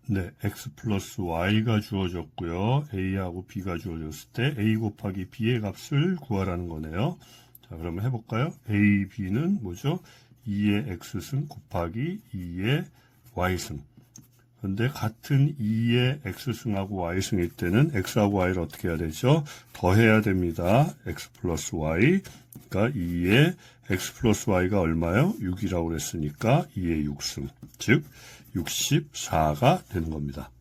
네, x 플러스 y가 주어졌고요. a하고 b가 주어졌을 때 a 곱하기 b의 값을 구하라는 거네요. 자, 그러면 해볼까요? a, b는 뭐죠? 2의 x승 곱하기 2의 y승. 그런데 같은 2의 x승하고 y승일 때는 x하고 y를 어떻게 해야 되죠? 더해야 됩니다. x 플러스 y. 그러니까 2의 x 플러스 y가 얼마요? 6이라고 그랬으니까 2의 6승. 즉 64가 되는 겁니다.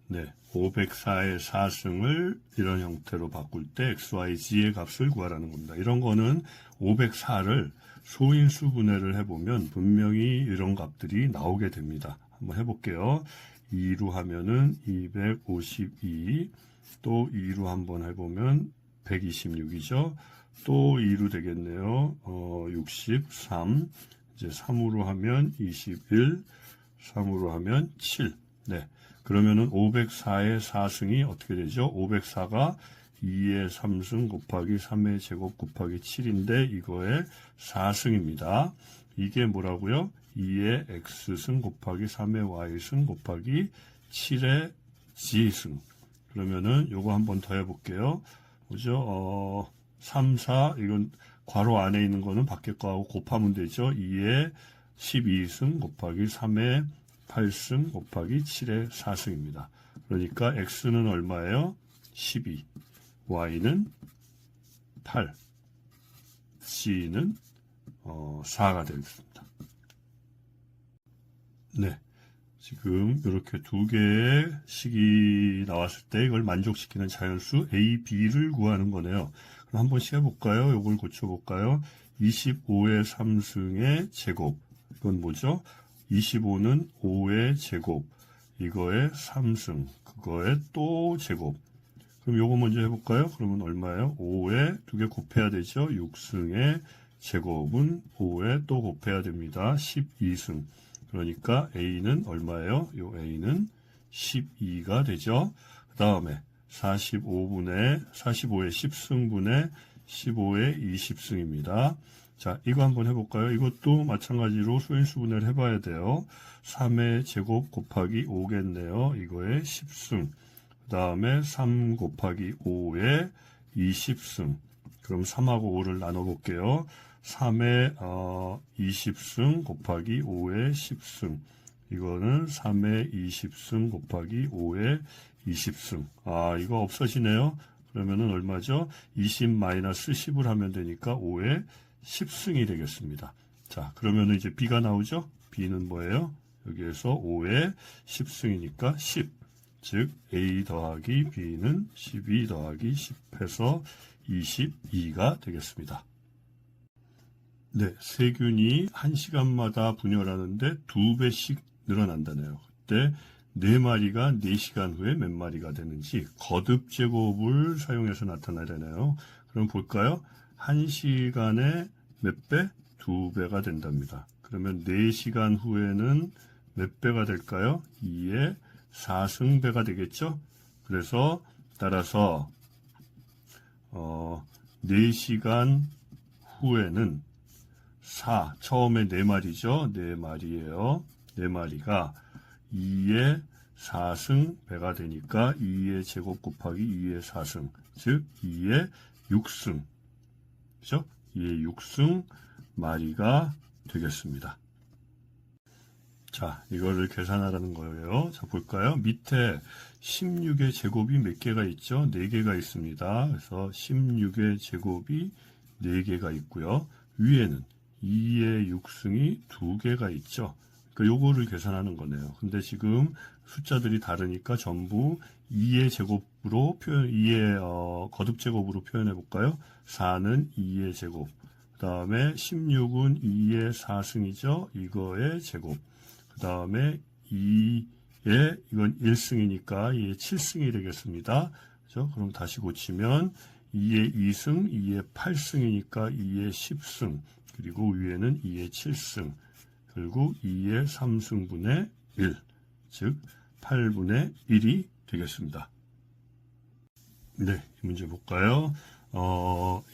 네, 504의 4승을 이런 형태로 바꿀 때 xyz의 값을 구하라는 겁니다. 이런 거는 504를 소인수 분해를 해보면 분명히 이런 값들이 나오게 됩니다. 한번 해볼게요. 2로 하면은 252, 또 2로 한번 해보면 126이죠. 또 2로 되겠네요. 63, 이제 3으로 하면 21, 3으로 하면 7. 네. 그러면은 504의 4승이 어떻게 되죠? 504가 2의 3승 곱하기 3의 제곱 곱하기 7인데 이거의 4승입니다. 이게 뭐라고요? 2의 x승 곱하기 3의 y승 곱하기 7의 g승. 그러면은 요거 한번 더 해볼게요. 뭐죠? 3, 4, 이건 괄호 안에 있는 거는 밖에 거하고 곱하면 되죠. 2의 12승 곱하기 3의 8승 곱하기 7의 4승입니다. 그러니까 x는 얼마예요? 12, y는 8, c는 4가 되겠습니다. 네, 지금 이렇게 두 개의 식이 나왔을 때 이걸 만족시키는 자연수 a, b를 구하는 거네요. 그럼 한 번씩 해볼까요? 이걸 고쳐볼까요? 25의 3승의 제곱, 이건 뭐죠? 25는 5의 제곱, 이거의 3승, 그거의 또 제곱. 그럼 요거 먼저 해볼까요? 그러면 얼마예요? 5에 두 개 곱해야 되죠? 6승의 제곱은 5에 또 곱해야 됩니다. 12승. 그러니까 a는 얼마예요? 요 a는 12가 되죠. 그 다음에 45의 10승분의 15의 20승입니다. 자, 이거 한번 해볼까요? 이것도 마찬가지로 소인수 분해를 해봐야 돼요. 3의 제곱 곱하기 5겠네요. 이거의 10승. 그 다음에 3 곱하기 5의 20승. 그럼 3하고 5를 나눠볼게요. 3의 20승 곱하기 5의 10승. 이거는 3의 20승 곱하기 5의 20승. 아, 이거 없어지네요. 그러면은 얼마죠? 20-10을 하면 되니까 5의 10승이 되겠습니다. 자, 그러면은 이제 b가 나오죠? b는 뭐예요? 여기에서 5의 10승이니까 10. 즉, a 더하기 b는 12 더하기 10해서 22가 되겠습니다. 네, 세균이 1시간마다 분열하는데 2배씩 늘어난다네요. 그때 4마리가 4시간 후에 몇 마리가 되는지 거듭 제곱을 사용해서 나타나잖아요. 그럼 볼까요? 1시간에 몇 배? 2배가 된답니다. 그러면 4시간 후에는 몇 배가 될까요? 2의 4승배가 되겠죠? 그래서 따라서 4시간 후에는 4, 처음에 4마리죠. 4마리예요. 4마리가 2의 4승 배가 되니까 2의 제곱 곱하기 2의 4승, 즉 2의 6승, 그죠? 2의 6승 마리가 되겠습니다. 자, 이거를 계산하라는 거예요. 자, 볼까요? 밑에 16의 제곱이 몇 개가 있죠? 4개가 있습니다. 그래서 16의 제곱이 4개가 있고요. 위에는 2의 6승이 2개가 있죠. 그러니까 요거를 계산하는 거네요. 근데 지금 숫자들이 다르니까 전부 2의 제곱으로 2의 거듭 제곱으로 표현해 볼까요? 4는 2의 제곱. 그 다음에 16은 2의 4승이죠. 이거의 제곱. 그 다음에 2의 이건 1승이니까 2의 7승이 되겠습니다. 그죠? 그럼 다시 고치면 2의 2승, 2의 8승이니까 2의 10승. 그리고 위에는 2의 7승. 결국 2의 3승분의 1, 즉 8분의 1이 되겠습니다. 네, 이 문제 볼까요?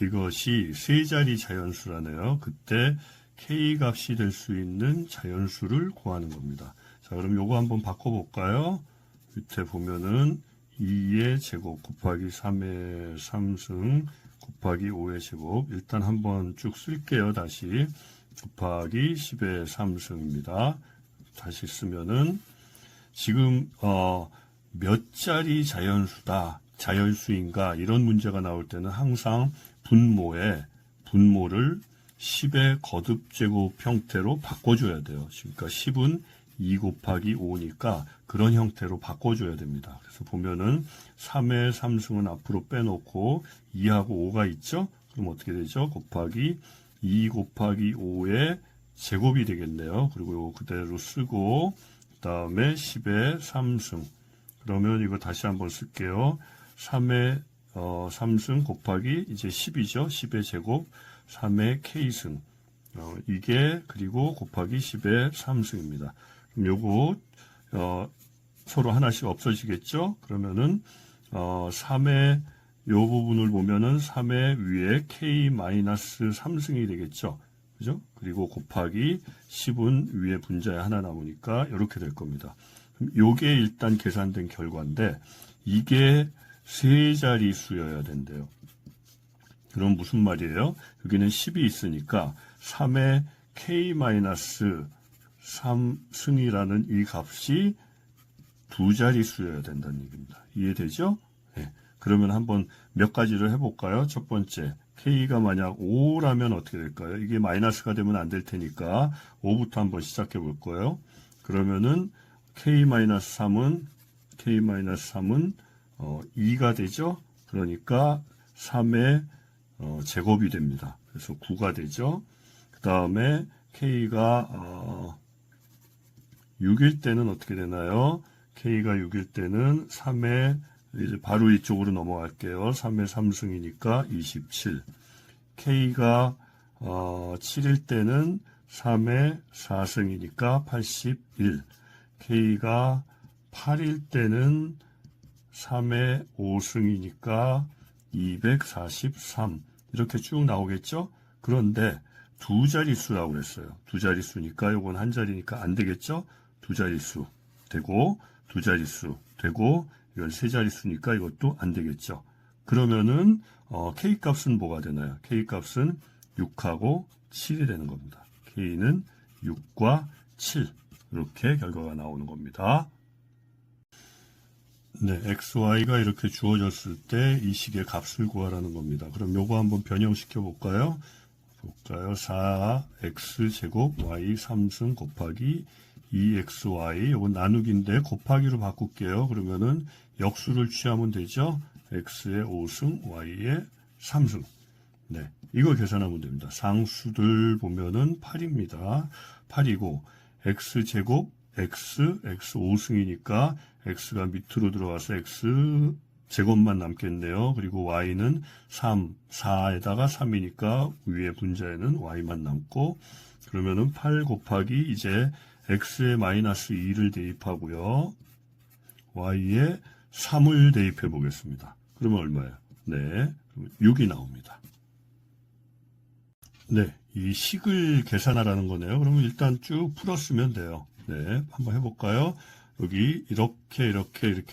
이것이 세 자리 자연수라네요. 그때 K 값이 될 수 있는 자연수를 구하는 겁니다. 자, 그럼 요거 한번 바꿔볼까요? 밑에 보면은 2의 제곱 곱하기 3의 3승 곱하기 5의 제곱. 일단 한번 쭉 쓸게요. 다시 곱하기 10의 3승입니다. 다시 쓰면은 지금 몇 자리 자연수인가 이런 문제가 나올 때는 항상 분모를 10의 거듭제곱 형태로 바꿔줘야 돼요. 그러니까 10은 2 곱하기 5니까 그런 형태로 바꿔줘야 됩니다. 그래서 보면은 3의 3승은 앞으로 빼놓고 2하고 5가 있죠? 그럼 어떻게 되죠? 곱하기 2 곱하기 5의 제곱이 되겠네요. 그리고 이거 그대로 쓰고 그 다음에 10의 3승. 그러면 이거 다시 한번 쓸게요. 3의 3승 곱하기 이제 10이죠. 10의 제곱 3의 K승. 이게 그리고 곱하기 10의 3승입니다. 그럼 요거 서로 하나씩 없어지겠죠? 그러면은 3의 요 부분을 보면은 3의 위에 K-3승이 되겠죠? 그죠? 그리고 곱하기 10은 위에 분자에 하나 남으니까 이렇게 될 겁니다. 그럼 요게 일단 계산된 결과인데 이게 세 자리 수여야 된대요. 그럼 무슨 말이에요? 여기는 10이 있으니까 3의 K-3승이라는 이 값이 두 자리 수여야 된다는 얘기입니다. 이해되죠? 네. 그러면 한번 몇 가지를 해볼까요? 첫 번째, K가 만약 5라면 어떻게 될까요? 이게 마이너스가 되면 안 될 테니까 5부터 한번 시작해 볼 거예요. 그러면은 K-3은 2가 되죠? 그러니까 3의 제곱이 됩니다. 그래서 9가 되죠. 그 다음에 K가 6일 때는 어떻게 되나요? K가 6일 때는 3의 이제 바로 이쪽으로 넘어갈게요. 3의 3승이니까 27. K가 7일 때는 3의 4승이니까 81. K가 8일 때는 3의 5승이니까 243. 이렇게 쭉 나오겠죠? 그런데 두 자릿수라고 그랬어요. 두 자릿수니까 이건 한 자리니까 안 되겠죠? 두 자릿수 되고 두 자릿수 되고 이건 세 자릿수니까 이것도 안 되겠죠. 그러면은 K 값은 뭐가 되나요? K 값은 6하고 7이 되는 겁니다. K는 6과 7 이렇게 결과가 나오는 겁니다. 네, XY가 이렇게 주어졌을 때 이 식의 값을 구하라는 겁니다. 그럼 요거 한번 변형시켜 볼까요? 4x제곱 y 3승 곱하기 2xy 요건 나누기인데 곱하기로 바꿀게요. 그러면은 역수를 취하면 되죠. x의 5승 y의 3승. 네, 이거 계산하면 됩니다. 상수들 보면은 8입니다. 8이고 x제곱 x 5승이니까 x가 밑으로 들어와서 x 제곱만 남겠네요. 그리고 y는 3, 4에다가 3이니까 위에 분자에는 y만 남고 그러면은 8 곱하기 이제 x에 마이너스 2를 대입하고요. y에 3을 대입해 보겠습니다. 그러면 얼마예요? 네, 6이 나옵니다. 네, 이 식을 계산하라는 거네요. 그러면 일단 쭉 풀었으면 돼요. 네, 한번 해볼까요? 여기 이렇게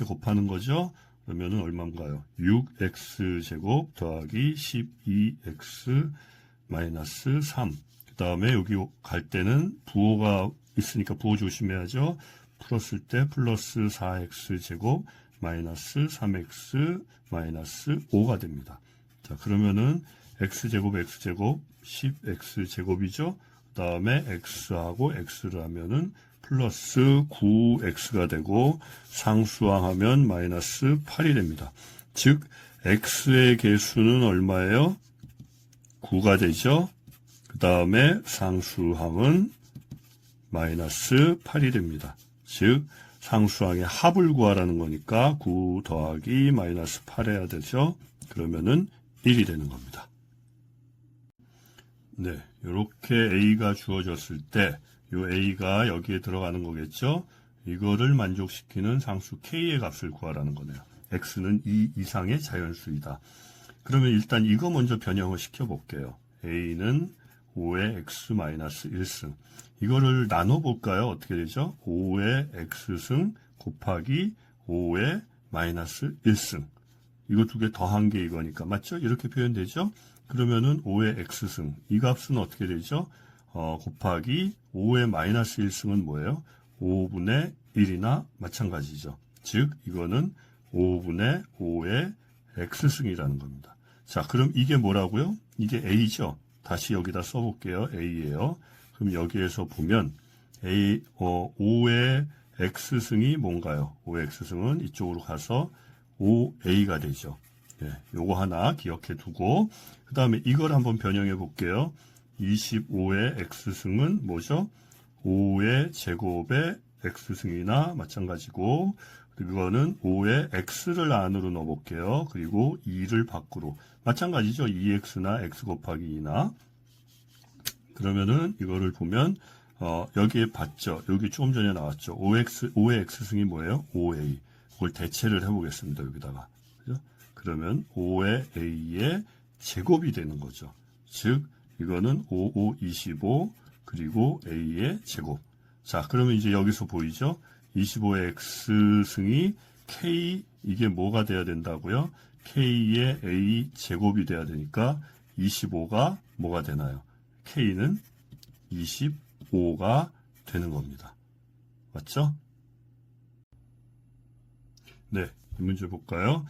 곱하는 거죠. 그러면은 얼마인가요? 6x제곱 더하기 12x 마이너스 3. 그 다음에 여기 갈 때는 부호가 있으니까 부호 조심해야죠. 풀었을 때 플러스 4x제곱 마이너스 3x 마이너스 5가 됩니다. 자, 그러면은 x제곱 10x제곱이죠. 그 다음에 x하고 x를 하면은 플러스 9x가 되고 상수항하면 마이너스 8이 됩니다. 즉 x의 개수는 얼마예요? 9가 되죠. 그 다음에 상수항은 마이너스 8이 됩니다. 즉 상수항의 합을 구하라는 거니까 9 더하기 마이너스 8 해야 되죠. 그러면은 1이 되는 겁니다. 네, 이렇게 a가 주어졌을 때 이 a가 여기에 들어가는 거겠죠. 이거를 만족시키는 상수 k의 값을 구하라는 거네요. x는 2 이상의 자연수이다. 그러면 일단 이거 먼저 변형을 시켜 볼게요. a는 5의 x 마이너스 1승. 이거를 나눠볼까요? 어떻게 되죠? 5의 x승 곱하기 5의 마이너스 1승. 이거 두 개 더한 게 이거니까. 맞죠? 이렇게 표현되죠? 그러면은 5의 x승. 이 값은 어떻게 되죠? 곱하기 5의 마이너스 1승은 뭐예요? 5분의 1이나 마찬가지죠. 즉, 이거는 5분의 5의 x승이라는 겁니다. 자, 그럼 이게 뭐라고요? 이게 a죠? 다시 여기다 써볼게요. a예요. 그럼 여기에서 보면 5의 x승이 뭔가요? 5의 x승은 이쪽으로 가서 5a가 되죠. 예, 요거 하나 기억해 두고 그 다음에 이걸 한번 변형해 볼게요. 25의 x승은 뭐죠? 5의 제곱의 x승이나 마찬가지고 이거는 5의 x를 안으로 넣어볼게요. 그리고 2를 밖으로. 마찬가지죠. 2x나 x 곱하기 2나. 그러면은 이거를 보면 여기에 봤죠. 여기 조금 전에 나왔죠. 5의 x승이 뭐예요? 5a. 그걸 대체를 해보겠습니다. 여기다가. 그죠? 그러면 5의 a의 제곱이 되는 거죠. 즉 이거는 5, 5, 25 그리고 a의 제곱. 자, 그러면 이제 여기서 보이죠? 25의 x승이 k, 이게 뭐가 돼야 된다고요? k의 a 제곱이 돼야 되니까 25가 뭐가 되나요? k는 25가 되는 겁니다. 맞죠? 네, 이 문제 볼까요?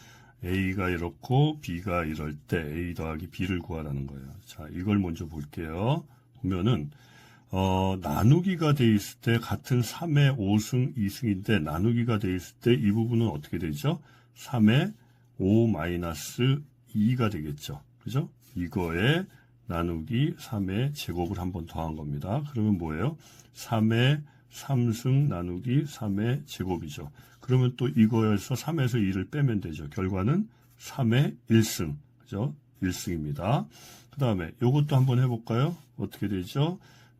a가 이렇고 b가 이럴 때 a 더하기 b를 구하라는 거예요. 자, 이걸 먼저 볼게요. 보면은 나누기가 돼 있을 때 같은 3의 5승 2승인데 나누기가 돼 있을 때 이 부분은 어떻게 되죠? 3의 5 마이너스 2가 되겠죠. 그죠? 이거에 나누기 3의 제곱을 한번 더한 겁니다. 그러면 뭐예요? 3의 3승 나누기 3의 제곱이죠. 그러면 또 이거에서 3에서 2를 빼면 되죠. 결과는 3의 1승. 그죠? 1승입니다. 그 다음에 이것도 한번 해볼까요? 어떻게 되죠?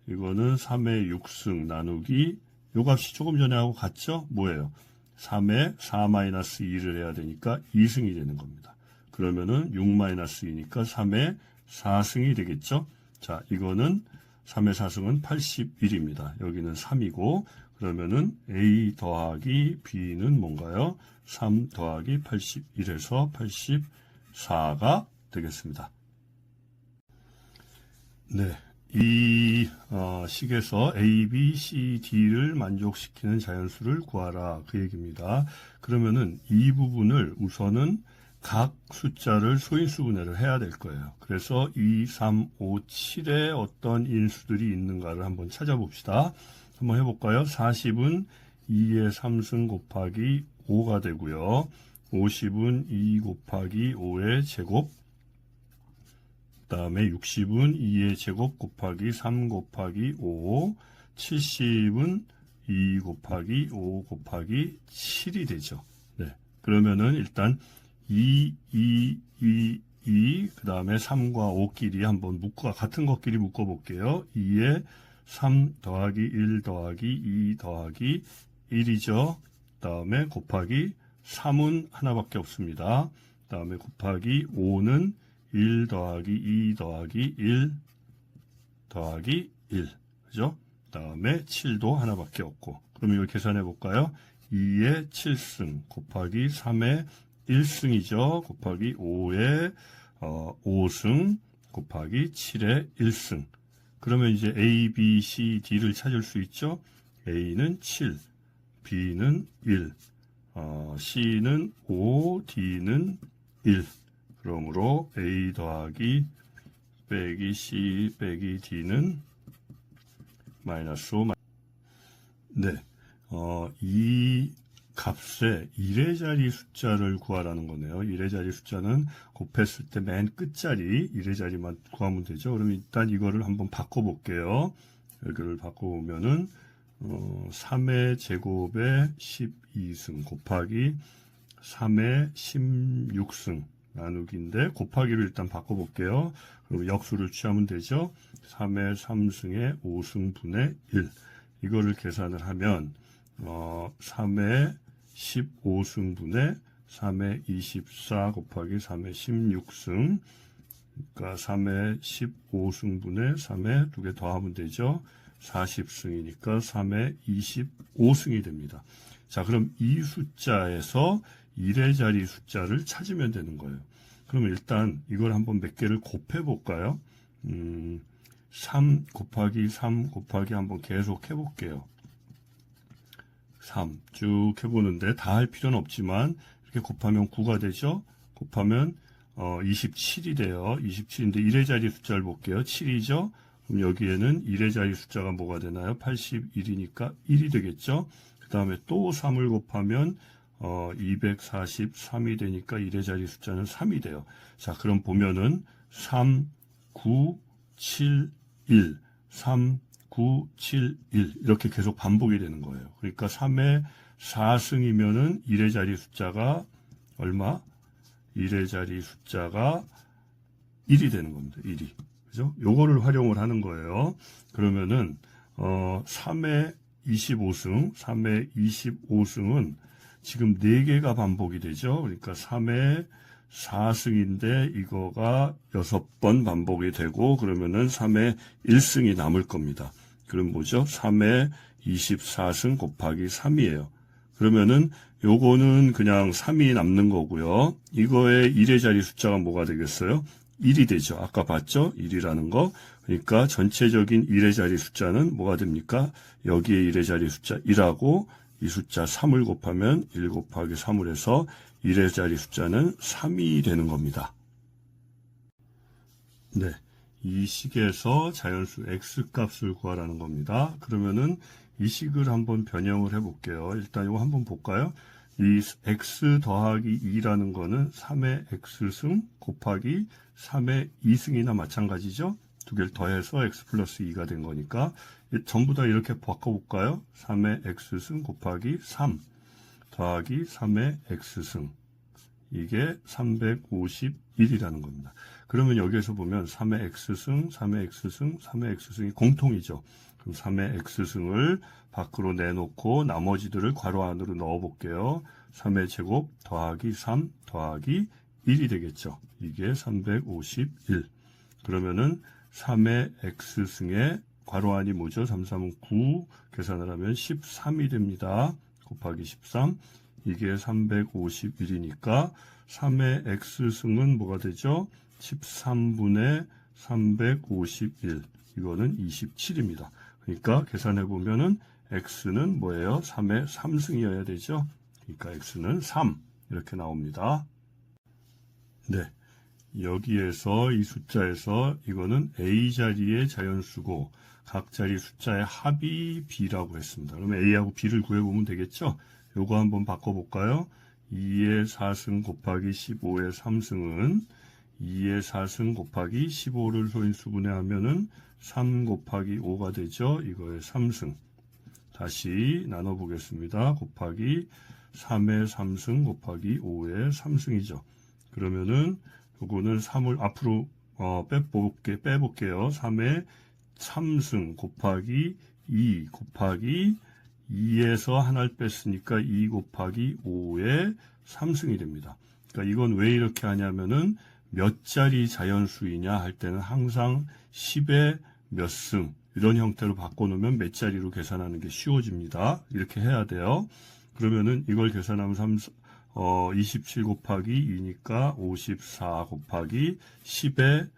이거는 3의 6승 나누기 요 값이 조금 전에 하고 같죠? 뭐예요? 3의 4-2를 해야 되니까 2승이 되는 겁니다. 그러면은 6-2니까 3의 4승이 되겠죠? 자, 이거는 3의 4승은 81입니다. 여기는 3이고 그러면은 A 더하기 B는 뭔가요? 3 더하기 81에서 84가 되겠습니다. 네. 이 식에서 A, B, C, D를 만족시키는 자연수를 구하라 그 얘기입니다. 그러면은 이 부분을 우선은 각 숫자를 소인수분해를 해야 될 거예요. 그래서 2, 3, 5, 7에 어떤 인수들이 있는가를 한번 찾아봅시다. 한번 해볼까요? 40은 2의 3승 곱하기 5가 되고요. 50은 2 곱하기 5의 제곱, 그 다음에 60은 2의 제곱 곱하기 3 곱하기 5, 70은 2 곱하기 5 곱하기 7이 되죠. 네. 그러면은 일단 2, 그 다음에 3과 5끼리 한번 같은 것끼리 묶어볼게요. 2에 3 더하기 1 더하기 2 더하기 1이죠. 그 다음에 곱하기 3은 하나밖에 없습니다. 그 다음에 곱하기 5는 1 더하기 2 더하기 1 더하기 1. 그죠? 그 다음에 7도 하나밖에 없고. 그럼 이걸 계산해 볼까요? 2의 7승 곱하기 3의 1승이죠. 곱하기 5의 5승 곱하기 7의 1승. 그러면 이제 A, B, C, D를 찾을 수 있죠. A는 7, B는 1, C는 5, D는 1. 그러므로 A 더하기 빼기 C 빼기 D는 마이너스 5. 네, 이 값에 1의 자리 숫자를 구하라는 거네요. 1의 자리 숫자는 곱했을 때 맨 끝자리 1의 자리만 구하면 되죠. 그럼 일단 이거를 한번 바꿔볼게요. 여기를 바꿔보면은 3의 제곱에 12승 곱하기 3의 16승 나누기인데 곱하기로 일단 바꿔볼게요. 그리고 역수를 취하면 되죠. 3의 3승에 5승분의 1. 이거를 계산을 하면 3의 15승분의 3의 24 곱하기 3의 16승 그러니까 3의 15승분의 3의 2개 더하면 되죠. 40승이니까 3의 25승이 됩니다. 자, 그럼 이 숫자에서 1의 자리 숫자를 찾으면 되는 거예요. 그러면 일단 이걸 한번 몇 개를 곱해 볼까요? 3 곱하기 3 곱하기 한번 계속 해볼게요. 3 쭉 해보는데 다 할 필요는 없지만 이렇게 곱하면 9가 되죠. 곱하면 27이 돼요. 27인데 1의 자리 숫자를 볼게요. 7이죠. 그럼 여기에는 1의 자리 숫자가 뭐가 되나요? 81이니까 1이 되겠죠. 그 다음에 또 3을 곱하면 243이 되니까 1의 자리 숫자는 3이 돼요. 자, 그럼 보면은 3, 9, 7, 1, 3, 9, 7, 1 이렇게 계속 반복이 되는 거예요. 그러니까 3의 4승이면은 1의 자리 숫자가 얼마? 1의 자리 숫자가 1이 되는 겁니다. 1이. 그죠? 요거를 활용을 하는 거예요. 그러면은 3의 25승, 3의 25승은 지금 4개가 반복이 되죠. 그러니까 3의 4승인데 이거가 6번 반복이 되고 그러면은 3의 1승이 남을 겁니다. 그럼 뭐죠? 3의 24승 곱하기 3이에요. 그러면은 요거는 그냥 3이 남는 거고요. 이거의 1의 자리 숫자가 뭐가 되겠어요? 1이 되죠. 아까 봤죠? 1이라는 거. 그러니까 전체적인 1의 자리 숫자는 뭐가 됩니까? 여기에 1의 자리 숫자 1하고 이 숫자 3을 곱하면 1 곱하기 3을 해서 1의 자리 숫자는 3이 되는 겁니다. 네. 이 식에서 자연수 x값을 구하라는 겁니다. 그러면은 이 식을 한번 변형을 해볼게요. 일단 이거 한번 볼까요? 이 x 더하기 2라는 거는 3의 x승 곱하기 3의 2승이나 마찬가지죠. 두 개를 더해서 x 플러스 2가 된 거니까 전부 다 이렇게 바꿔볼까요? 3의 x승 곱하기 3 더하기 3의 x승 이게 351이라는 겁니다. 그러면 여기에서 보면 3의 x승, 3의 x승, 3의 x승이 공통이죠. 그럼 3의 x승을 밖으로 내놓고 나머지들을 괄호 안으로 넣어볼게요. 3의 제곱 더하기 3 더하기 1이 되겠죠. 이게 351. 그러면은 3의 x승의 괄호 안이 뭐죠? 3, 3은 9 계산을 하면 13이 됩니다. 곱하기 13 이게 351이니까 3의 x승은 뭐가 되죠? 13분의 351 이거는 27입니다. 그러니까 계산해 보면은 x는 뭐예요? 3의 3승이어야 되죠. 그러니까 x는 3 이렇게 나옵니다. 네, 여기에서 이 숫자에서 이거는 a 자리의 자연수고 각 자리 숫자의 합이 b라고 했습니다. 그러면 a하고 b를 구해보면 되겠죠. 요거 한번 바꿔볼까요? 2의 4승 곱하기 15의 3승은 2의 4승 곱하기 15를 소인수분해 하면은 3 곱하기 5가 되죠. 이거의 3승. 다시 나눠보겠습니다. 곱하기 3의 3승 곱하기 5의 3승이죠. 그러면은 요거는 3을 앞으로 빼볼게요. 3의 3승 곱하기 2 곱하기 2에서 하나를 뺐으니까 2 곱하기 5의 3승이 됩니다. 그러니까 이건 왜 이렇게 하냐면은 몇 자리 자연수이냐 할 때는 항상 10의 몇 승 이런 형태로 바꿔놓으면 몇 자리로 계산하는 게 쉬워집니다. 이렇게 해야 돼요. 그러면은 이걸 계산하면 27 곱하기 2니까 54 곱하기 10의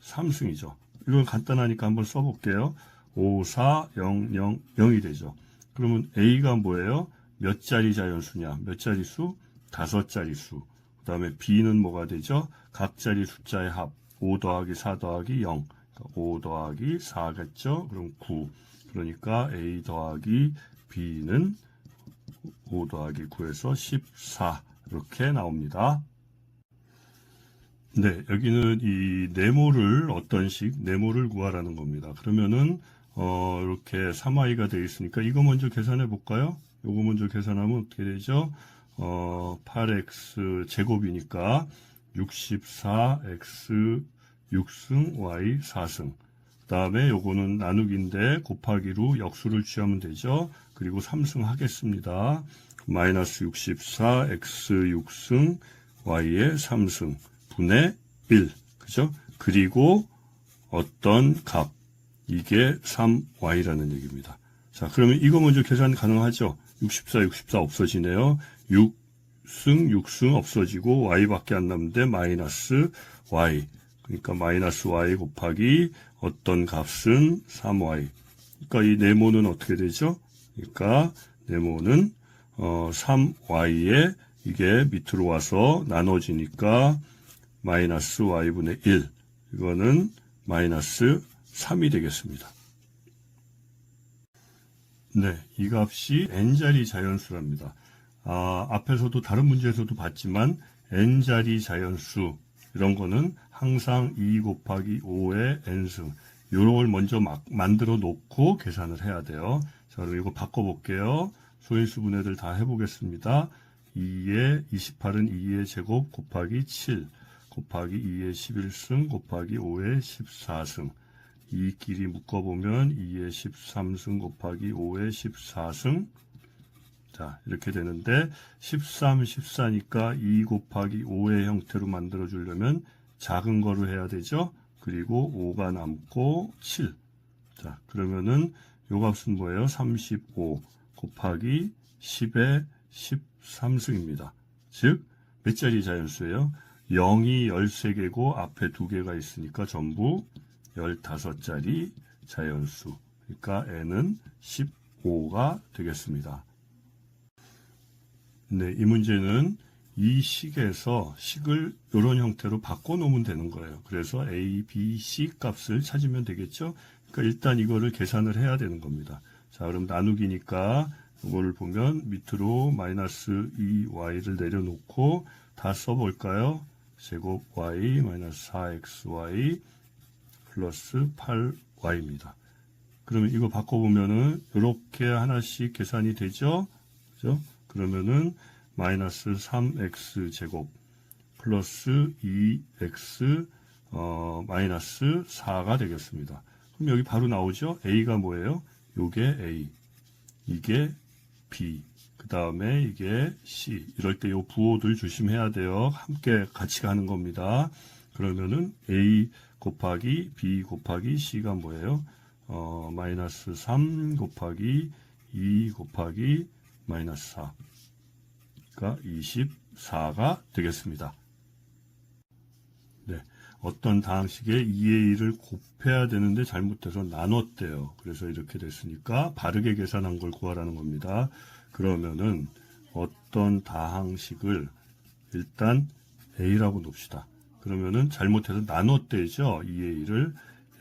3승이죠. 이건 간단하니까 한번 써볼게요. 5, 4, 0, 0, 0이 되죠. 그러면 A가 뭐예요? 몇 자리 자연수냐? 몇 자리수? 5자리수. 그 다음에 B는 뭐가 되죠? 각 자리 숫자의 합. 5 더하기 4 더하기 0. 5 더하기 4겠죠? 그럼 9. 그러니까 A 더하기 B는 5 더하기 9에서 14. 이렇게 나옵니다. 네, 여기는 이 네모를 어떤 식? 네모를 구하라는 겁니다. 그러면은 이렇게 3i가 되어 있으니까 이거 먼저 계산해 볼까요? 요거 먼저 계산하면 어떻게 되죠? 8x 제곱이니까 64x 6승 y 4승. 그 다음에 요거는 나누기인데 곱하기로 역수를 취하면 되죠. 그리고 3승 하겠습니다. 마이너스 64x 6승 y의 3승 분의 1. 그죠? 그리고 어떤 값, 이게 3y라는 얘기입니다. 자, 그러면 이거 먼저 계산 가능하죠? 64 없어지네요. 6승 없어지고 y밖에 안 남는데 마이너스 y. 그러니까 마이너스 y 곱하기 어떤 값은 3y. 그러니까 이 네모는 어떻게 되죠? 그러니까 네모는 3y에 이게 밑으로 와서 나눠지니까 마이너스 y분의 1. 이거는 마이너스 3이 되겠습니다. 네, 이 값이 n자리 자연수랍니다. 앞에서도 다른 문제에서도 봤지만 n자리 자연수 이런 거는 항상 2 곱하기 5의 n승 이런 걸 먼저 만들어 놓고 계산을 해야 돼요. 자, 그럼 이거 바꿔볼게요. 소인수 분해들 다 해보겠습니다. 2의 28은 2의 제곱 곱하기 7 곱하기 2의 11승 곱하기 5의 14승. 이 길이 묶어보면 2의 13승 곱하기 5의 14승. 자, 이렇게 되는데 13, 14니까 2 곱하기 5의 형태로 만들어 주려면 작은 거로 해야 되죠. 그리고 5가 남고 7. 자, 그러면은 요 값은 뭐예요? 35 곱하기 10의 13승입니다. 즉, 몇 자리 자연수예요? 0이 13개고 앞에 2개가 있으니까 전부 15자리 자연수. 그러니까 n은 15가 되겠습니다. 네, 이 문제는 이 식에서 식을 이런 형태로 바꿔놓으면 되는 거예요. 그래서 A, B, C 값을 찾으면 되겠죠. 그러니까 일단 이거를 계산을 해야 되는 겁니다. 자, 그럼 나누기니까 이거를 보면 밑으로 마이너스 2y를 내려놓고 다 써볼까요? 제곱 y 마이너스 4xy 플러스 8y입니다. 그러면 이거 바꿔보면은 이렇게 하나씩 계산이 되죠? 그죠? 그러면은 마이너스 3x 제곱 플러스 2x 마이너스 4가 되겠습니다. 그럼 여기 바로 나오죠? a가 뭐예요? 요게 a, 이게 b, 그 다음에 이게 c. 이럴 때 요 부호들 조심해야 돼요. 함께 같이 가는 겁니다. 그러면은 a 곱하기 b 곱하기 c가 뭐예요? 마이너스 3 곱하기 2 곱하기 마이너스 4. 그러니까 24가 되겠습니다. 네. 어떤 다항식에 2의 1을 곱해야 되는데 잘못해서 나눴대요. 그래서 이렇게 됐으니까 바르게 계산한 걸 구하라는 겁니다. 그러면은 어떤 다항식을 일단 a라고 놓읍시다. 그러면은 잘못해서 나눴대죠. 2의 1을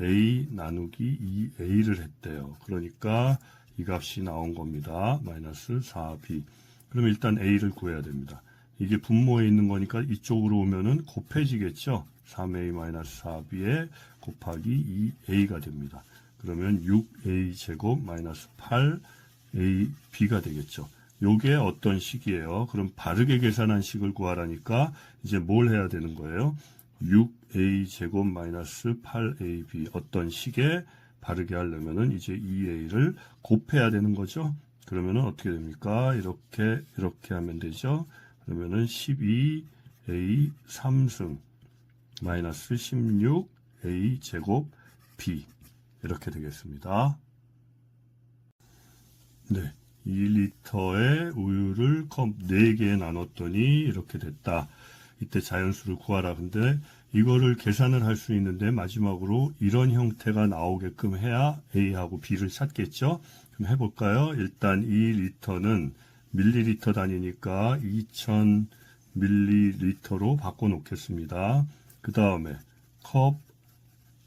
a 나누기 2a를 했대요. 그러니까 이 값이 나온 겁니다. 마이너스 4b. 그러면 일단 a를 구해야 됩니다. 이게 분모에 있는 거니까 이쪽으로 오면은 곱해지겠죠. 3a 마이너스 4b에 곱하기 2a가 됩니다. 그러면 6a 제곱 마이너스 8ab가 되겠죠. 요게 어떤 식이에요? 그럼 바르게 계산한 식을 구하라니까 이제 뭘 해야 되는 거예요? 6a 제곱 마이너스 8ab 어떤 식에 바르게 하려면은 이제 2a를 곱해야 되는 거죠. 그러면은 어떻게 됩니까? 이렇게 하면 되죠. 그러면은 12a 3승 마이너스 16a 제곱 b 이렇게 되겠습니다. 네. 2리터의 우유를 컵 4개에 나눴더니 이렇게 됐다. 이때 자연수를 구하라. 근데 이거를 계산을 할 수 있는데 마지막으로 이런 형태가 나오게끔 해야 A하고 B를 찾겠죠. 그럼 해볼까요? 일단 2리터는 밀리리터 단위니까 2000밀리리터로 바꿔놓겠습니다. 그 다음에 컵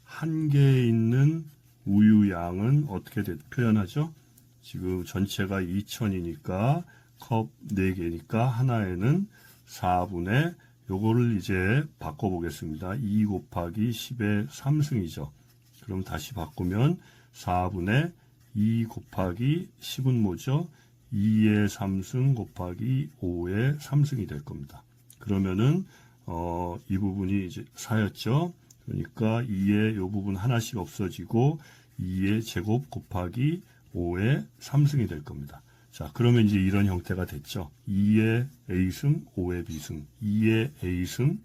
1개에 있는 우유 양은 어떻게 표현하죠? 지금 전체가 2000이니까 컵 4개니까 하나에는 4분의 요거를 이제 바꿔보겠습니다. 2 곱하기 10의 3승이죠. 그럼 다시 바꾸면 4분의 2 곱하기 10은 뭐죠? 2의 3승 곱하기 5의 3승이 될 겁니다. 그러면은 이 부분이 이제 4였죠. 그러니까 2의 요 부분 하나씩 없어지고 2의 제곱 곱하기 5의 3승이 될 겁니다. 자, 그러면 이제 이런 형태가 됐죠. 2의 A승, 5의 B승, 2의 A승,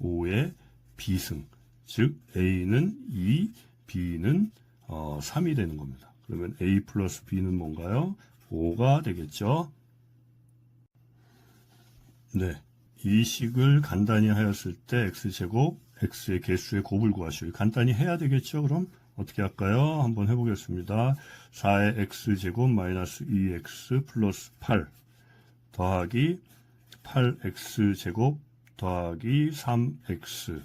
5의 B승. 즉 A는 2, B는 3이 되는 겁니다. 그러면 A 플러스 B는 뭔가요? 5가 되겠죠. 네, 이 식을 간단히 하였을 때 x제곱, x의 개수의 곱을 구하시오. 간단히 해야 되겠죠. 그럼 어떻게 할까요? 한번 해보겠습니다. 4의 x제곱 마이너스 2x 플러스 8 더하기 8x제곱 더하기 3x.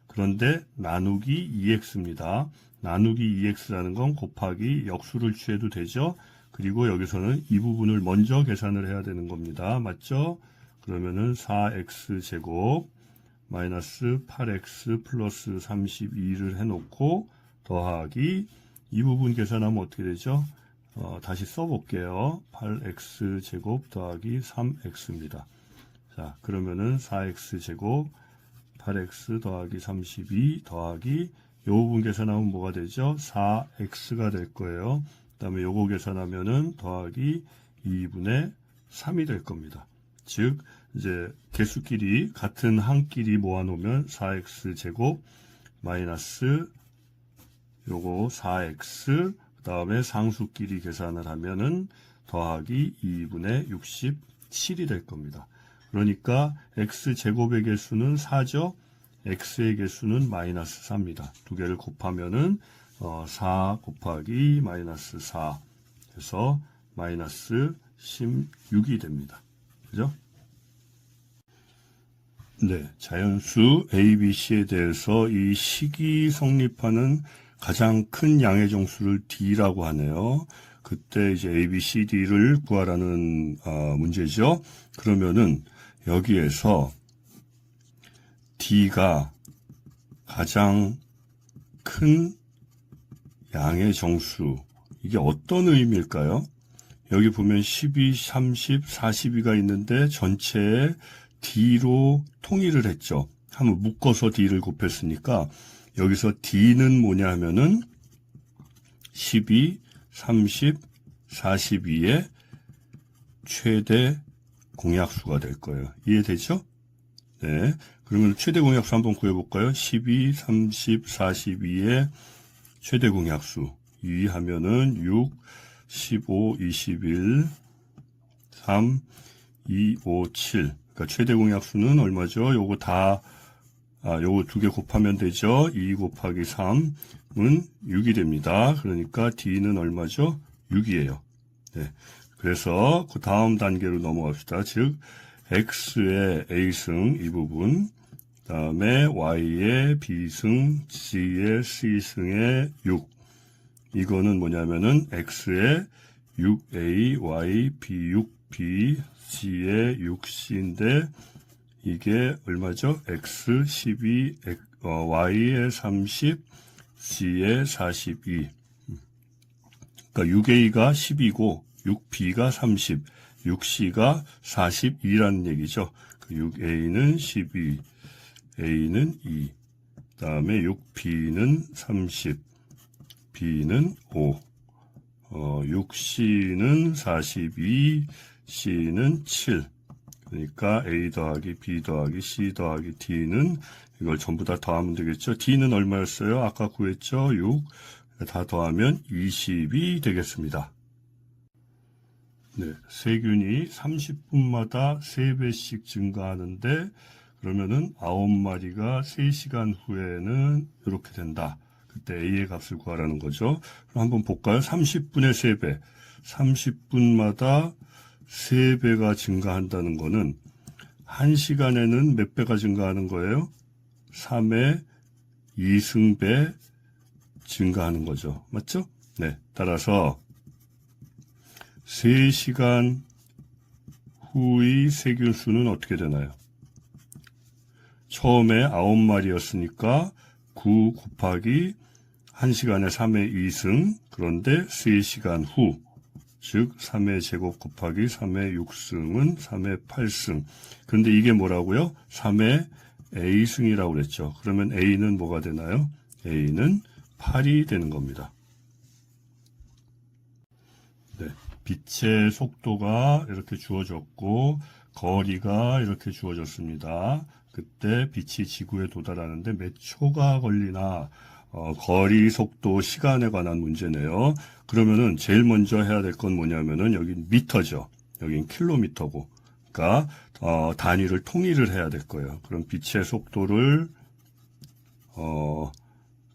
그런데 나누기 2x입니다. 나누기 2x라는 건 곱하기 역수를 취해도 되죠. 그리고 여기서는 이 부분을 먼저 계산을 해야 되는 겁니다. 맞죠? 그러면은 4x제곱 마이너스 8x 플러스 32를 해놓고 더하기 이 부분 계산하면 어떻게 되죠? 다시 써볼게요. 8x제곱 더하기 3x입니다. 자, 그러면은 4x제곱 8x 더하기 32 더하기 이 부분 계산하면 뭐가 되죠? 4x가 될 거예요. 그 다음에 요거 계산하면은 더하기 2분의 3이 될 겁니다. 즉 이제 개수끼리 같은 항끼리 모아놓으면 4x 제곱 마이너스 요거 4x 그 다음에 상수끼리 계산을 하면은 더하기 2분의 67이 될 겁니다. 그러니까 x 제곱의 개수는 4죠. x의 개수는 마이너스 4입니다. 두 개를 곱하면은 4 곱하기 마이너스 4 해서 마이너스 16이 됩니다. 그죠? 네, 자연수 A, B, C에 대해서 이 식이 성립하는 가장 큰 양의 정수를 D라고 하네요. 그때 이제 A, B, C, D를 구하라는 문제죠. 그러면은 여기에서 D가 가장 큰 양의 정수, 이게 어떤 의미일까요? 여기 보면 12, 30, 42가 있는데 전체에 D로 통일을 했죠. 한번 묶어서 D를 곱했으니까 여기서 D는 뭐냐 하면은 12, 30, 42의 최대 공약수가 될 거예요. 이해되죠? 네. 그러면 최대 공약수 한번 구해볼까요? 12, 30, 42의 최대 공약수. 2 하면은 6, 15, 21, 3, 2, 5, 7. 그러니까 최대 공약수는 얼마죠? 요거 요거 두 개 곱하면 되죠. 2 곱하기 3은 6이 됩니다. 그러니까 D는 얼마죠? 6이에요. 네. 그래서 그 다음 단계로 넘어갑시다. 즉, X의 A승 이 부분, 그 다음에 Y의 B승, G의 C승의 6. 이거는 뭐냐면은 X의 6A, Y, B6B, G의 6C인데 이게 얼마죠? X 12, Y의 30, G의 42. 그러니까 6A가 10이고 6B가 30, 6C가 42라는 얘기죠. 6A는 12, A는 2, 그 다음에 6B는 30, B는 5, 6C는 42, C는 7. 그러니까 A 더하기 B 더하기 C 더하기 D는 이걸 전부 다 더하면 되겠죠. D는 얼마였어요? 아까 구했죠? 6. 다 더하면 20이 되겠습니다. 네, 세균이 30분마다 3배씩 증가하는데 그러면은 9마리가 3시간 후에는 이렇게 된다. 그때 A의 값을 구하라는 거죠. 그럼 한번 볼까요? 30분의 3배. 30분마다 3배가 증가한다는 거는 1시간에는 몇 배가 증가하는 거예요? 3의 2승배 증가하는 거죠. 맞죠? 네. 따라서 3시간 후의 세균 수는 어떻게 되나요? 처음에 9마리였으니까 9 곱하기 1시간에 3의 2승, 그런데 3시간 후, 즉 3의 제곱 곱하기 3의 6승은 3의 8승. 그런데 이게 뭐라고요? 3의 A승이라고 그랬죠. 그러면 A는 뭐가 되나요? A는 8이 되는 겁니다. 네, 빛의 속도가 이렇게 주어졌고 거리가 이렇게 주어졌습니다. 그때 빛이 지구에 도달하는데 몇 초가 걸리나, 거리, 속도, 시간에 관한 문제네요. 그러면은 제일 먼저 해야 될 건 뭐냐면은 여긴 미터죠. 여긴 킬로미터고. 그러니까 단위를 통일을 해야 될 거예요. 그럼 빛의 속도를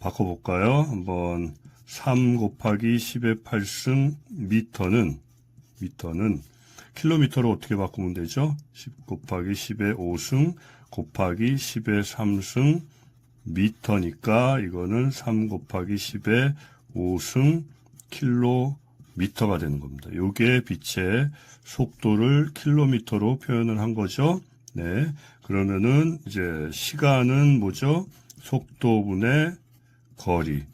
바꿔볼까요? 한번 3 곱하기 10의 8승 미터는 킬로미터로 어떻게 바꾸면 되죠? 10 곱하기 10의 5승 곱하기 10의 3승 미터니까 이거는 3 곱하기 10의 5승 킬로미터가 되는 겁니다. 요게 빛의 속도를 킬로미터로 표현을 한 거죠. 네. 그러면은 이제 시간은 뭐죠? 속도분의 거리.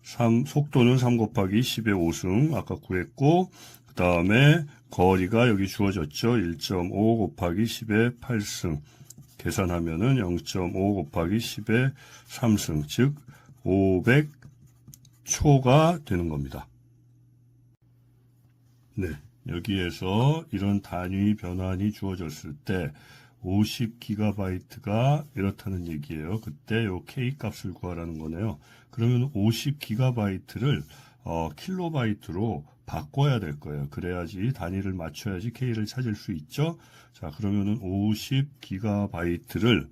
자, 속도는 3 곱하기 10의 5승 아까 구했고, 그 다음에 거리가 여기 주어졌죠. 1.5 곱하기 10의 8승. 계산하면은 0.5 곱하기 10의 3승, 즉 500초가 되는 겁니다. 네, 여기에서 이런 단위 변환이 주어졌을 때 50GB가 이렇다는 얘기예요. 그때 요 K 값을 구하라는 거네요. 그러면 50GB를 킬로바이트로 바꿔야 될 거예요. 그래야지 단위를 맞춰야지 K를 찾을 수 있죠. 자, 그러면은 50GB를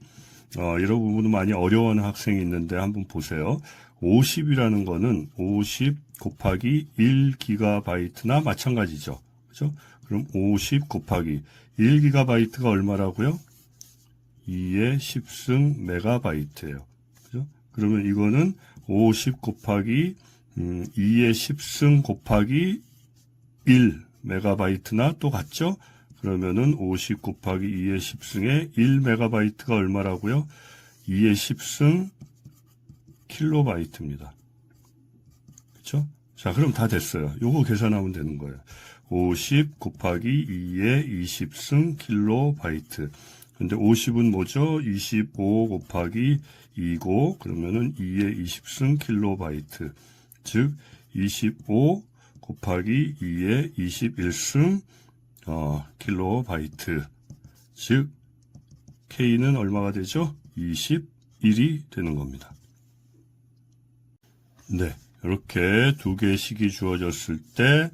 이런 부분은 많이 어려워하는 학생이 있는데 한번 보세요. 50이라는 거는 50 곱하기 1GB나 마찬가지죠. 그죠? 그럼 50 곱하기 1GB가 얼마라고요? 2의 10승 메가바이트예요. 그죠? 그러면 이거는 50 곱하기 2의 10승 곱하기 1 메가바이트나 또 같죠? 그러면은 50 곱하기 2의 10승에 1 메가바이트가 얼마라고요? 2의 10승 킬로바이트입니다. 그렇죠? 자, 그럼 다 됐어요. 요거 계산하면 되는 거예요. 50 곱하기 2의 20승 킬로바이트. 근데 50은 뭐죠? 25 곱하기 2고, 그러면은 2의 20승 킬로바이트. 즉, 25 곱하기 2의 21승 킬로바이트. 즉, K는 얼마가 되죠? 21이 되는 겁니다. 네, 이렇게 두 개의 식이 주어졌을 때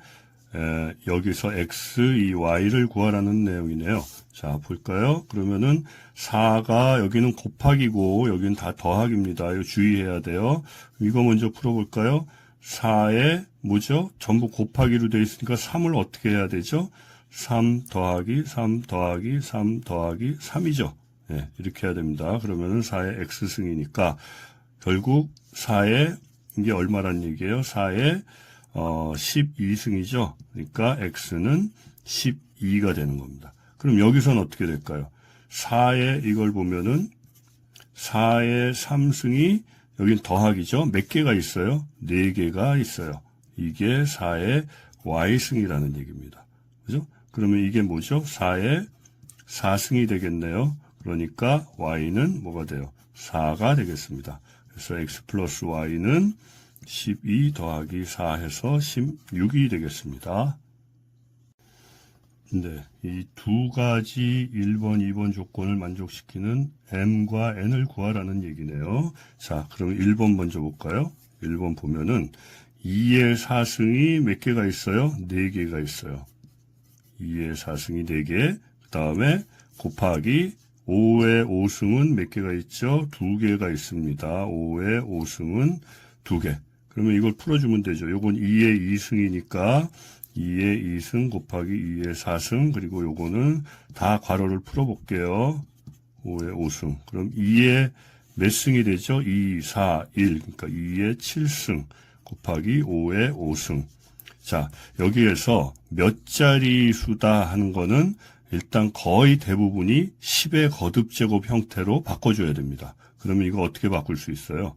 여기서 x, 이 y를 구하라는 내용이네요. 자, 볼까요? 그러면은 4가 여기는 곱하기고 여기는 다 더하기입니다. 이거 주의해야 돼요. 이거 먼저 풀어볼까요? 4에 뭐죠? 전부 곱하기로 되어 있으니까 3을 어떻게 해야 되죠? 3 더하기 3 더하기 3 더하기 3이죠. 네, 이렇게 해야 됩니다. 그러면은 4의 x승이니까 결국 4의 이게 얼마란 얘기예요? 4의 12승이죠. 그러니까 x는 12가 되는 겁니다. 그럼 여기서는 어떻게 될까요? 4의 이걸 보면은 4의 3승이 여긴 더하기죠. 몇 개가 있어요? 4개가 있어요. 이게 4의 y승이라는 얘기입니다. 그죠? 그러면 이게 뭐죠? 4의 4승이 되겠네요. 그러니까 y는 뭐가 돼요? 4가 되겠습니다. 그래서 x 플러스 y는 12 더하기 4 해서 16이 되겠습니다. 네, 이 두 가지 1번, 2번 조건을 만족시키는 m과 n을 구하라는 얘기네요. 자, 그럼 1번 먼저 볼까요? 1번 보면은 2의 4승이 몇 개가 있어요? 4개가 있어요. 2의 4승이 4개. 그 다음에 곱하기 5의 5승은 몇 개가 있죠? 2개가 있습니다. 5의 5승은 2개. 그러면 이걸 풀어주면 되죠. 요건 2의 2승이니까 2의 2승 곱하기 2의 4승, 그리고 요거는 다 괄호를 풀어볼게요. 5의 5승. 그럼 2의 몇 승이 되죠? 2, 4, 1. 그러니까 2의 7승 곱하기 5의 5승. 자, 여기에서 몇 자리 수다 하는 거는 일단 거의 대부분이 10의 거듭제곱 형태로 바꿔줘야 됩니다. 그러면 이거 어떻게 바꿀 수 있어요?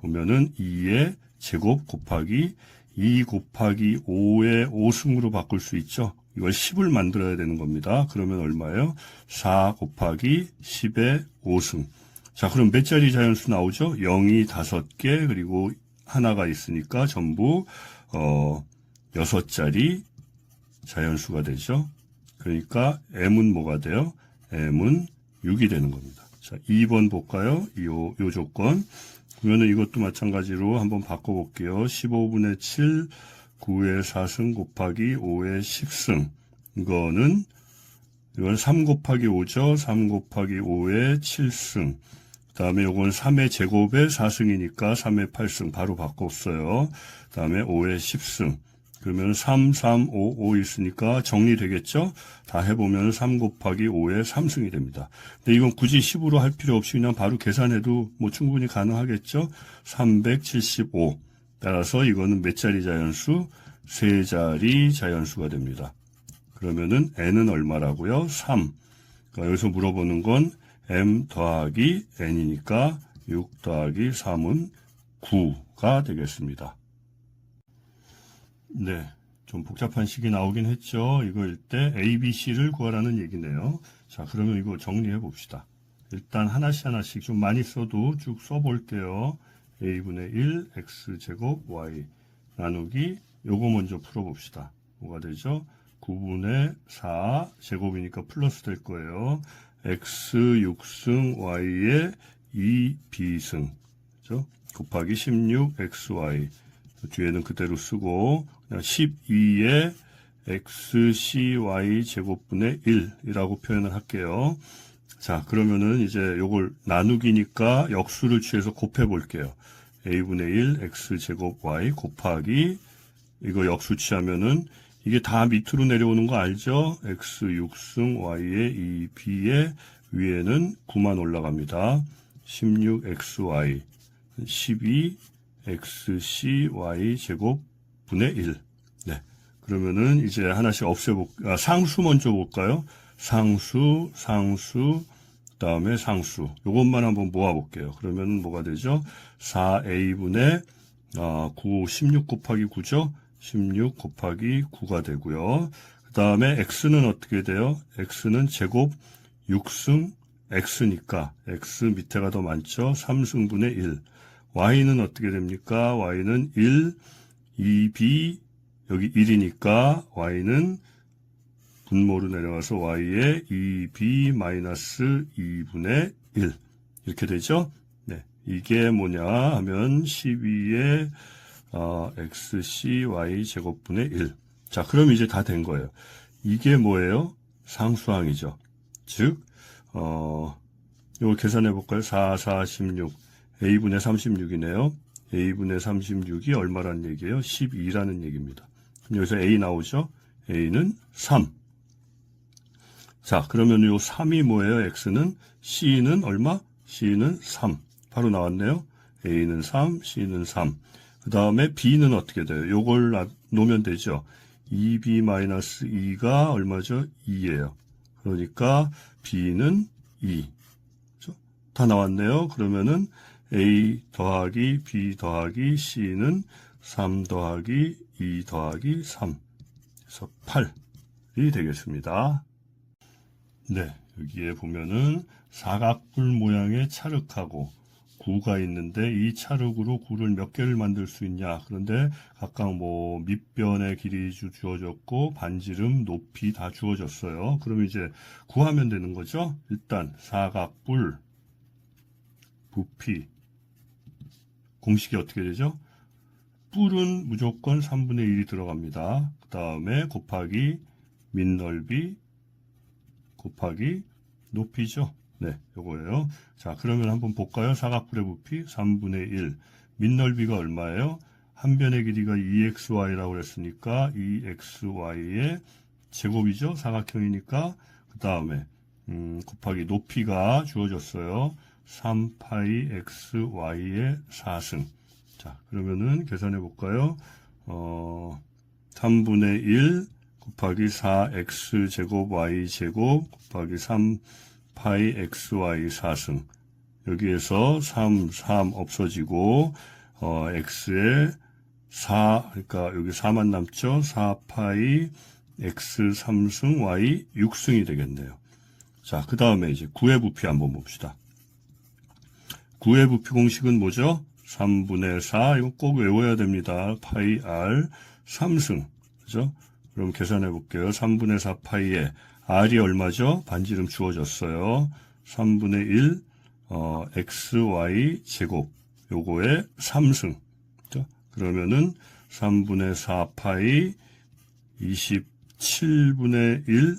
보면은 2의 제곱 곱하기 2 곱하기 5의 5승으로 바꿀 수 있죠. 이걸 10을 만들어야 되는 겁니다. 그러면 얼마예요? 4 곱하기 10의 5승. 자, 그럼 몇 자리 자연수 나오죠? 0이 5개, 그리고 하나가 있으니까 전부 6자리 자연수가 되죠. 그러니까 m은 뭐가 돼요? m은 6이 되는 겁니다. 자, 2번 볼까요? 요 조건. 그러면 이것도 마찬가지로 한번 바꿔볼게요. 15분의 7, 9의 4승 곱하기 5의 10승. 이건 3 곱하기 5죠. 3 곱하기 5의 7승. 그 다음에 요건 3의 제곱의 4승이니까 3의 8승 바로 바꿨어요. 그 다음에 5의 10승. 그러면 3, 3, 5, 5 있으니까 정리되겠죠? 다 해보면 3 곱하기 5의 3승이 됩니다. 근데 이건 굳이 10으로 할 필요 없이 그냥 바로 계산해도 뭐 충분히 가능하겠죠? 375. 따라서 이거는 몇 자리 자연수? 3자리 자연수가 됩니다. 그러면은 n은 얼마라고요? 3. 그러니까 여기서 물어보는 건 m 더하기 n이니까 6 더하기 3은 9가 되겠습니다. 네, 좀 복잡한 식이 나오긴 했죠. 이거일 때 A, B, C를 구하라는 얘기네요. 자, 그러면 이거 정리해 봅시다. 일단 하나씩 좀 많이 써도 쭉 써볼게요. A분의 1, X제곱, Y 나누기 요거 먼저 풀어봅시다. 뭐가 되죠? 9분의 4 제곱이니까 플러스 될 거예요. X 6승 Y의 2B승 그죠? 곱하기 16 XY 뒤에는 그대로 쓰고 그냥 12의 XCY 제곱분의 1이라고 표현을 할게요. 자, 그러면은 이제 요걸 나누기니까 역수를 취해서 곱해 볼게요. A분의 1 X제곱 Y 곱하기 이거 역수 취하면은 이게 다 밑으로 내려오는 거 알죠? X 6승 Y의 2B의 위에는 9만 올라갑니다. 16XY 12 XCY 제곱 분의 1. 네. 그러면은 이제 하나씩 상수 먼저 볼까요? 상수, 그다음에 상수. 요것만 한번 모아 볼게요. 그러면 뭐가 되죠? 4A분의 9, 16 곱하기 9죠? 16 곱하기 9가 되고요. 그다음에 X는 어떻게 돼요? X는 제곱 6승 X니까 X 밑에가 더 많죠? 3승분의 1. Y는 어떻게 됩니까? Y는 1, 2B, 여기 1이니까 Y는 분모로 내려가서 Y의 2B 마이너스 2분의 1. 이렇게 되죠? 네. 이게 뭐냐 하면 12의 XCY 제곱분의 1. 자, 그럼 이제 다 된 거예요. 이게 뭐예요? 상수항이죠. 즉, 이거 계산해 볼까요? 4, 4, 16. A분의 36이네요. A분의 36이 얼마라는 얘기예요? 12라는 얘기입니다. 그럼 여기서 A 나오죠? A는 3. 자, 그러면 요 3이 뭐예요? X는? C는 얼마? C는 3. 바로 나왔네요. A는 3, C는 3. 그 다음에 B는 어떻게 돼요? 요걸 놓으면 되죠. 2B-2가 얼마죠? 2예요. 그러니까 B는 2. 다 나왔네요. 그러면은 A 더하기 B 더하기 C는 3 더하기 2 더하기 3. 그래서 8이 되겠습니다. 네, 여기에 보면은 사각뿔 모양의 찰흙하고 구가 있는데 이 찰흙으로 구를 몇 개를 만들 수 있냐. 그런데 각각 뭐 밑변의 길이 주어졌고 반지름, 높이 다 주어졌어요. 그럼 이제 구하면 되는 거죠. 일단 사각뿔 부피 공식이 어떻게 되죠? 뿔은 무조건 3분의 1이 들어갑니다. 그 다음에 곱하기 밑넓이 곱하기 높이죠. 네, 요거예요. 자, 그러면 한번 볼까요? 사각뿔의 부피 3분의 1. 밑넓이가 얼마예요? 한 변의 길이가 2xy라고 그랬으니까 2xy의 제곱이죠. 사각형이니까. 그 다음에 곱하기 높이가 주어졌어요. 3파이 xy의 4승. 자, 그러면은 계산해 볼까요? 3분의 1 곱하기 4x 제곱 y 제곱 곱하기 3파이 xy 4승. 여기에서 3 없어지고 x에 4, 그러니까 여기 4만 남죠. 4파이 x 3승 y 6승이 되겠네요. 자, 그 다음에 이제 9의 부피 한번 봅시다. 9의 부피 공식은 뭐죠? 3분의 4, 이거 꼭 외워야 됩니다. 파이 r 3승, 그죠? 그럼 계산해 볼게요. 3분의 4 파이에 R이 얼마죠? 반지름 주어졌어요. 3분의 1, XY 제곱. 요거의 3승. 그러면은 3분의 4 파이 27분의 1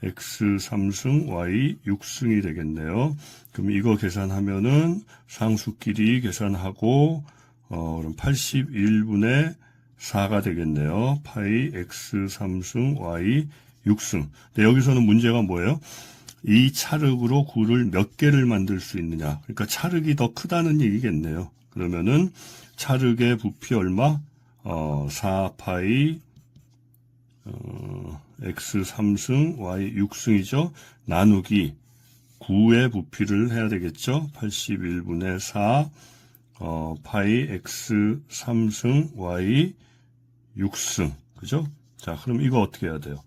x 3승 y 6승이 되겠네요. 그럼 이거 계산하면은 상수끼리 계산하고 그럼 81분의 4가 되겠네요. 파이 x 3승 y 6승. 근데 여기서는 문제가 뭐예요? 이 차륵으로 굴을 몇 개를 만들 수 있느냐. 그러니까 차륵이 더 크다는 얘기겠네요. 그러면은 차륵의 부피 얼마? 4파이 x 3승 y 6승이죠. 나누기 9의 부피를 해야 되겠죠. 81분의 4 파이 x 3승 y 6승. 그죠? 자, 그럼 이거 어떻게 해야 돼요?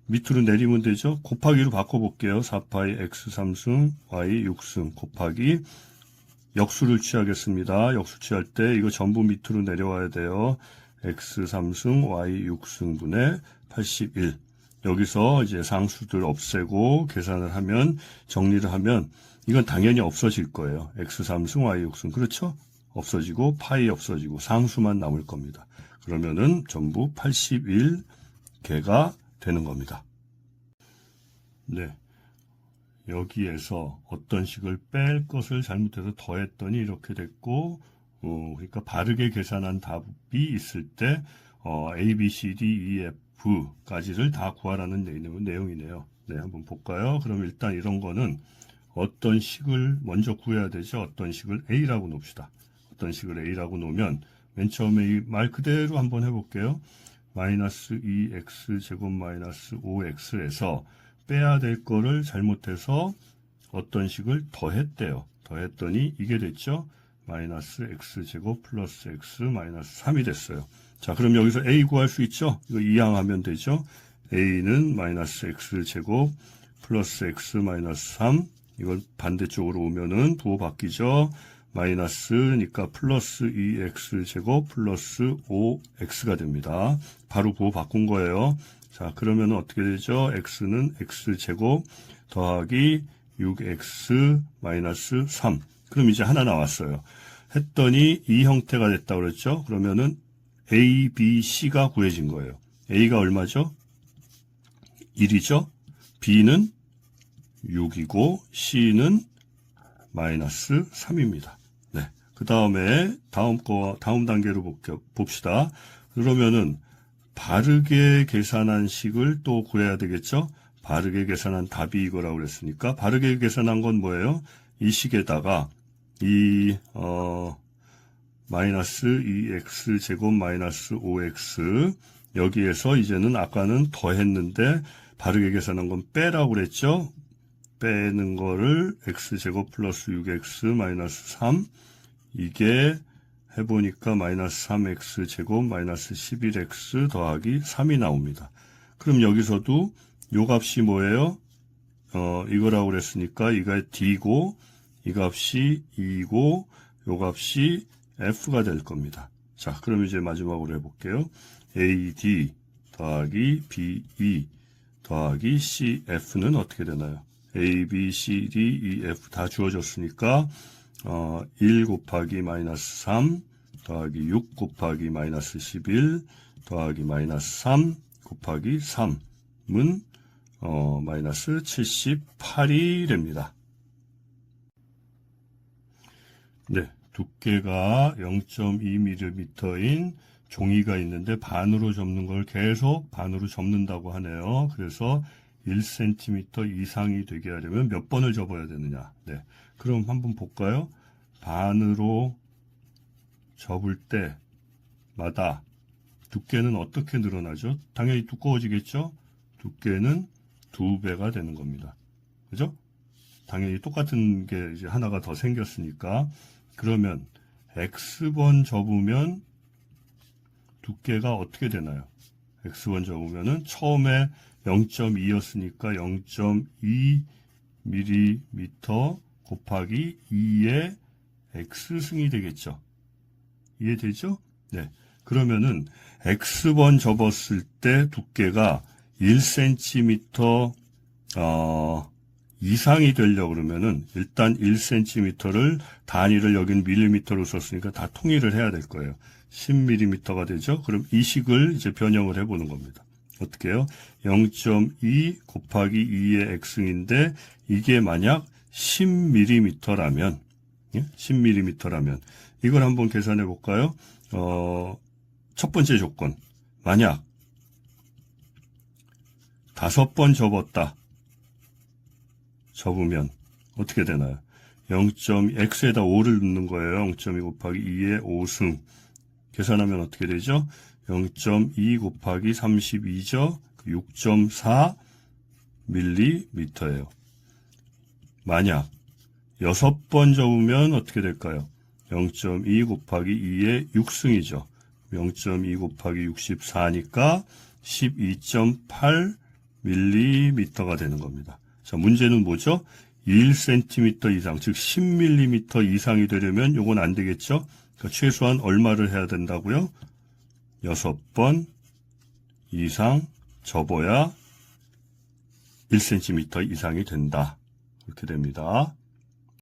밑으로 내리면 되죠. 곱하기로 바꿔볼게요. 4파이 x 3승 y 6승 곱하기 역수를 취하겠습니다. 역수 취할 때 이거 전부 밑으로 내려와야 돼요. x 3승 y 6승분의 81. 여기서 이제 상수들 없애고 계산을 하면, 정리를 하면 이건 당연히 없어질 거예요. x 3승 y 6승. 그렇죠? 없어지고 파이 없어지고 상수만 남을 겁니다. 그러면은 전부 81개가 되는 겁니다. 네. 여기에서 어떤 식을 뺄 것을 잘못해서 더했더니 이렇게 됐고, 그러니까 바르게 계산한 답이 있을 때 A, B, C, D, E, F까지를 다 구하라는 내용이네요. 네, 한번 볼까요? 그럼 일단 이런 거는 어떤 식을 먼저 구해야 되죠. 어떤 식을 A라고 놓읍시다. 어떤 식을 A라고 놓으면 맨 처음에 이 말 그대로 한번 해볼게요. 마이너스 2x 제곱 마이너스 5x에서 빼야 될 거를 잘못해서 어떤 식을 더했대요. 더했더니 이게 됐죠. 마이너스 x제곱 플러스 x 마이너스 3이 됐어요. 자, 그럼 여기서 a 구할 수 있죠? 이거 이항하면 되죠. a는 마이너스 x제곱 플러스 x 마이너스 3. 이걸 반대쪽으로 오면은 부호 바뀌죠. 마이너스니까 플러스 2x제곱 플러스 5x가 됩니다. 바로 부호 바꾼 거예요. 자, 그러면 어떻게 되죠? x는 x제곱 더하기 6x 마이너스 3. 그럼 이제 하나 나왔어요. 했더니 이 형태가 됐다 그랬죠? 그러면은 A, B, C가 구해진 거예요. A가 얼마죠? 1이죠? B는 6이고 C는 마이너스 3입니다. 네. 그 다음에 다음 단계로 봅시다. 그러면은 바르게 계산한 식을 또 구해야 되겠죠? 바르게 계산한 답이 이거라고 그랬으니까 바르게 계산한 건 뭐예요? 이 식에다가 마이너스 2x 제곱 마이너스 5x 여기에서 이제는 아까는 더했는데 바르게 계산한 건 빼라고 그랬죠? 빼는 거를 x제곱 플러스 6x 마이너스 3 이게 해보니까 마이너스 3x 제곱 마이너스 11x 더하기 3이 나옵니다. 그럼 여기서도 요 값이 뭐예요? 이거라고 그랬으니까 이가 d고 이 값이 2고 요 값이 f가 될 겁니다. 자, 그럼 이제 마지막으로 해볼게요. AD 더하기 BE 더하기 CF는 어떻게 되나요? A, B, C, D, E, F 다 주어졌으니까 1 곱하기 마이너스 3 더하기 6 곱하기 마이너스 11 더하기 마이너스 3 곱하기 3은 마이너스 78이 됩니다. 네, 두께가 0.2mm인 종이가 있는데 반으로 접는 걸 계속 반으로 접는다고 하네요. 그래서 1cm 이상이 되게 하려면 몇 번을 접어야 되느냐. 네, 그럼 한번 볼까요? 반으로 접을 때마다 두께는 어떻게 늘어나죠? 당연히 두꺼워지겠죠? 두께는 2배가 되는 겁니다. 그죠? 당연히 똑같은 게 이제 하나가 더 생겼으니까. 그러면 X번 접으면 두께가 어떻게 되나요? X번 접으면은 처음에 0.2였으니까 0.2mm 곱하기 2의 X승이 되겠죠. 이해되죠? 네. 그러면은 X번 접었을 때 두께가 1cm 이상이 되려고 그러면은 일단 1cm를 단위를 여긴 밀리미터로 썼으니까 다 통일을 해야 될 거예요. 10mm가 되죠. 그럼 이 식을 이제 변형을 해보는 겁니다. 어떻게 해요? 0.2 곱하기 2의 x인데 이게 만약 10mm라면 10mm라면 이걸 한번 계산해 볼까요? 첫 번째 조건 만약 5번 접으면 어떻게 되나요? x에다 5를 넣는 거예요. 0.2 곱하기 2의 5승 계산하면 어떻게 되죠? 0.2 곱하기 32죠. 6.4 밀리미터예요. 만약 6번 접으면 어떻게 될까요? 0.2 곱하기 2의 6승이죠. 0.2 곱하기 64니까 12.8 밀리미터가 되는 겁니다. 자, 문제는 뭐죠? 1cm 이상, 즉 10mm 이상이 되려면 요건 안 되겠죠? 그러니까 최소한 얼마를 해야 된다고요? 6번 이상 접어야 1cm 이상이 된다. 그렇게 됩니다.